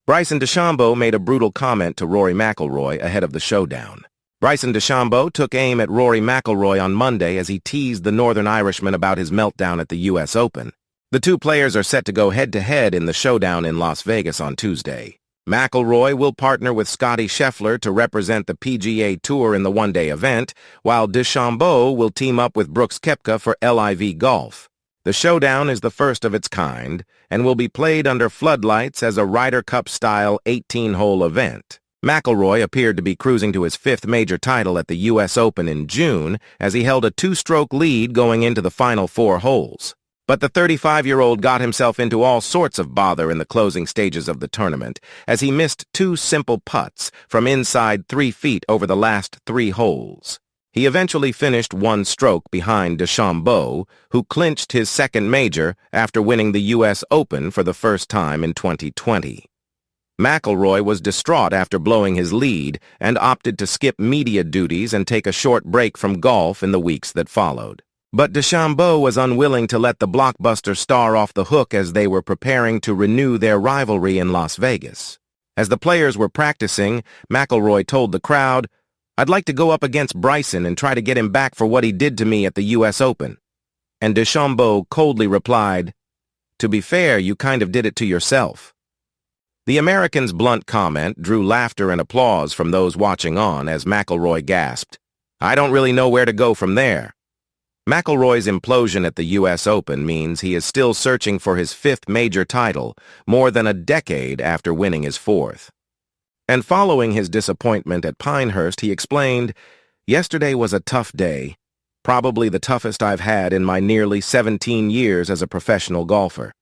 Bryson DeChambeau made a brutal comment to Rory McIlroy ahead of the showdown. Bryson DeChambeau took aim at Rory McIlroy on Monday as he teased the Northern Irishman about his meltdown at the U.S. Open. The two players are set to go head-to-head in the showdown in Las Vegas on Tuesday. McIlroy will partner with Scottie Scheffler to represent the PGA Tour in the one-day event, while DeChambeau will team up with Brooks Koepka for LIV Golf. The showdown is the first of its kind and will be played under floodlights as a Ryder Cup-style 18-hole event. McIlroy appeared to be cruising to his fifth major title at the U.S. Open in June as he held a two-stroke lead going into the final four holes. But the 35-year-old got himself into all sorts of bother in the closing stages of the tournament as he missed two simple putts from inside 3 feet over the last 3 holes. He eventually finished one stroke behind DeChambeau, who clinched his second major after winning the U.S. Open for the first time in 2020. McIlroy was distraught after blowing his lead and opted to skip media duties and take a short break from golf in the weeks that followed. But DeChambeau was unwilling to let the blockbuster star off the hook as they were preparing to renew their rivalry in Las Vegas. As the players were practicing, McIlroy told the crowd, "I'd like to go up against Bryson and try to get him back for what he did to me at the U.S. Open." And DeChambeau coldly replied, "To be fair, you kind of did it to yourself." The American's blunt comment drew laughter and applause from those watching on as McIlroy gasped, "I don't really know where to go from there." McIlroy's implosion at the U.S. Open means he is still searching for his fifth major title, more than a decade after winning his fourth. And following his disappointment at Pinehurst, he explained, "Yesterday was a tough day, probably the toughest I've had in my nearly 17 years as a professional golfer.